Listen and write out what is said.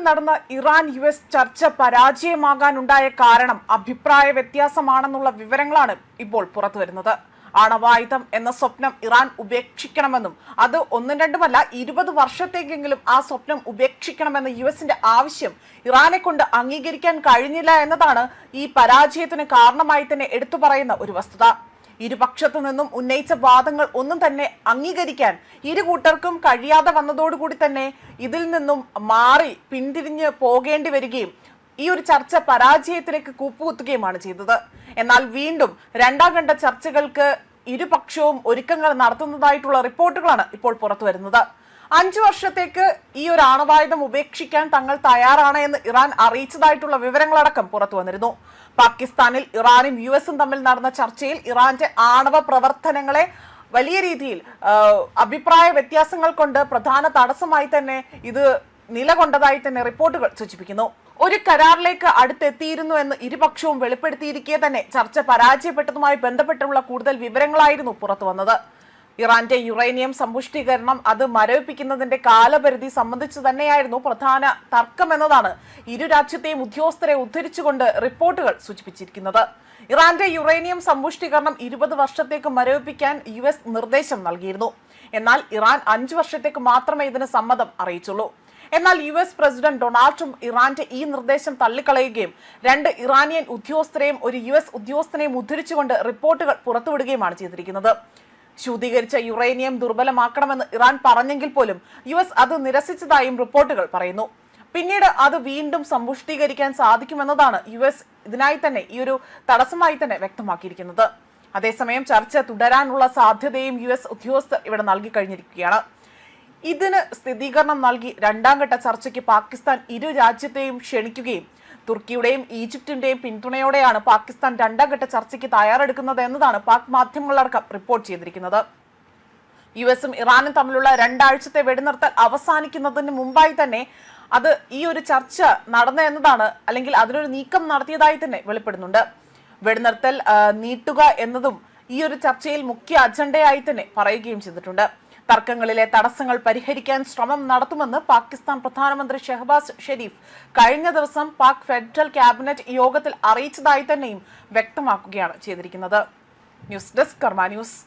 നടന്ന Iran US ചർച്ച പരാജയമാകാനുണ്ടായ കാരണം അഭിപ്രായ വ്യത്യാസമാണെന്നുള്ള വിവരങ്ങളാണ് ഇപ്പോൾ പുറത്തുവരുന്നത്. ആണവായുധം എന്ന സ്വപ്നം ഇറാൻ ഉപേക്ഷിക്കണമെന്നും അത് ഒന്നും രണ്ടുമല്ല 20 വർഷത്തേക്കെങ്കിലും ആ സ്വപ്നം ഉപേക്ഷിക്കണമെന്ന യുഎസിന്റെ ആവശ്യം ഇറാനെ കൊണ്ട് അംഗീകരിക്കാൻ കഴിഞ്ഞില്ല എന്നതാണ് ഈ പരാജയത്തിന് കാരണമായി തന്നെ എടുത്തു പറയുന്ന ഒരു വസ്തുത. ഇരുപക്ഷത്തു നിന്നും ഉന്നയിച്ച വാദങ്ങൾ ഒന്നും തന്നെ അംഗീകരിക്കാൻ ഇരു കൂട്ടർക്കും കഴിയാതെ വന്നതോടുകൂടി തന്നെ ഇതിൽ നിന്നും മാറി പിന്തിരിഞ്ഞ് പോകേണ്ടി വരികയും ഈ ഒരു ചർച്ച പരാജയത്തിലേക്ക് കൂപ്പുകുത്തുകയുമാണ് ചെയ്തത്. എന്നാൽ വീണ്ടും രണ്ടാം ഘട്ട ചർച്ചകൾക്ക് ഇരുപക്ഷവും ഒരുക്കങ്ങൾ നടത്തുന്നതായിട്ടുള്ള റിപ്പോർട്ടുകളാണ് ഇപ്പോൾ പുറത്തു വരുന്നത്. 5 വർഷത്തേക്ക് ഈ ഒരു ആണവായുധം ഉപേക്ഷിക്കാൻ തങ്ങൾ തയ്യാറാണ് എന്ന് ഇറാൻ അറിയിച്ചതായിട്ടുള്ള വിവരങ്ങളടക്കം പുറത്തു വന്നിരുന്നു. പാകിസ്ഥാനിൽ ഇറാനും യുഎസും തമ്മിൽ നടന്ന ചർച്ചയിൽ ഇറാന്റെ ആണവ പ്രവർത്തനങ്ങളെ വലിയ രീതിയിൽ അഭിപ്രായ വ്യത്യാസങ്ങൾ കൊണ്ട് പ്രധാന തടസ്സമായി തന്നെ ഇത് നിലകൊണ്ടതായി തന്നെ റിപ്പോർട്ടുകൾ സൂചിപ്പിക്കുന്നു. ഒരു കരാറിലേക്ക് അടുത്തെത്തിയിരുന്നു എന്ന് ഇരുപക്ഷവും വെളിപ്പെടുത്തിയിരിക്കെ തന്നെ ചർച്ച പരാജയപ്പെട്ടതുമായി ബന്ധപ്പെട്ടുള്ള കൂടുതൽ വിവരങ്ങളായിരുന്നു പുറത്തു വന്നത്. ഇറാന്റെ യുറേനിയം സമ്പുഷ്ടീകരണം അത് മരവിപ്പിക്കുന്നതിന്റെ കാലപരിധി സംബന്ധിച്ച് തന്നെയായിരുന്നു പ്രധാന തർക്കമെന്നതാണ് ഇരു രാജ്യത്തെയും ഉദ്യോഗസ്ഥരെ ഉദ്ധരിച്ചുകൊണ്ട് റിപ്പോർട്ടുകൾ സൂചിപ്പിച്ചിരിക്കുന്നത്. ഇറാന്റെ യുറേനിയം സമ്പുഷ്ടീകരണം 20 വർഷത്തേക്ക് മരവിപ്പിക്കാൻ US നിർദ്ദേശം നൽകിയിരുന്നു. എന്നാൽ ഇറാൻ 5 വർഷത്തേക്ക് മാത്രമേ ഇതിന് സമ്മതം അറിയിച്ചുള്ളൂ. എന്നാൽ US പ്രസിഡന്റ് ഡൊണാൾഡ് ട്രംപ് ഇറാന്റെ ഈ നിർദ്ദേശം തള്ളിക്കളയുകയും 2 ഇറാനിയൻ ഉദ്യോഗസ്ഥരെയും ഒരു US ഉദ്യോഗസ്ഥനെയും ഉദ്ധരിച്ചുകൊണ്ട് റിപ്പോർട്ടുകൾ പുറത്തുവിടുകയുമാണ് ചെയ്തിരിക്കുന്നത്. ശുദ്ധീകരിച്ച യുറേനിയം ദുർബലമാക്കണമെന്ന് ഇറാൻ പറഞ്ഞെങ്കിൽ പോലും US അത് നിരസിച്ചതായും റിപ്പോർട്ടുകൾ പറയുന്നു. പിന്നീട് അത് വീണ്ടും സമ്പുഷ്ടീകരിക്കാൻ സാധിക്കുമെന്നതാണ് US ഇതിനായി തന്നെ ഈ ഒരു തടസ്സമായി തന്നെ വ്യക്തമാക്കിയിരിക്കുന്നത്. അതേസമയം ചർച്ച തുടരാനുള്ള സാധ്യതയും US ഉദ്യോഗസ്ഥർ ഇവിടെ നൽകി കഴിഞ്ഞിരിക്കുകയാണ്. ഇതിന് സ്ഥിരീകരണം നൽകി രണ്ടാം ഘട്ട ചർച്ചയ്ക്ക് പാകിസ്ഥാൻ ഇരു രാജ്യത്തെയും ക്ഷണിക്കുകയും തുർക്കിയുടെയും ഈജിപ്തിന്റെയും പിന്തുണയോടെയാണ് പാകിസ്ഥാൻ രണ്ടാം ഘട്ട ചർച്ചയ്ക്ക് തയ്യാറെടുക്കുന്നത് എന്നതാണ് പാക് മാധ്യമങ്ങളടക്കം റിപ്പോർട്ട് ചെയ്തിരിക്കുന്നത്. യുഎസും ഇറാനും തമ്മിലുള്ള 2 ആഴ്ചത്തെ വെടിനിർത്തൽ അവസാനിക്കുന്നതിന് മുമ്പായി തന്നെ അത് ഈ ഒരു ചർച്ച നടന്ന എന്നതാണ്, അല്ലെങ്കിൽ അതിനൊരു നീക്കം നടത്തിയതായി തന്നെ വെളിപ്പെടുന്നുണ്ട്. വെടിനിർത്തൽ നീട്ടുക എന്നതും ഈ ഒരു ചർച്ചയിൽ മുഖ്യ അജണ്ടയായി തന്നെ പറയുകയും ചെയ്തിട്ടുണ്ട്. തർക്കങ്ങളിലെ തടസ്സങ്ങൾ പരിഹരിക്കാൻ ശ്രമം നടത്തുമെന്ന് പാകിസ്ഥാൻ പ്രധാനമന്ത്രി ഷെഹബാസ് ഷെരീഫ് കഴിഞ്ഞ ദിവസം പാക് ഫെഡറൽ ക്യാബിനറ്റ് യോഗത്തിൽ അറിയിച്ചതായി തന്നെയും വ്യക്തമാക്കുകയാണ് ചെയ്തിരിക്കുന്നത്. ന്യൂസ് ഡെസ്ക് കർമ്മ ന്യൂസ്.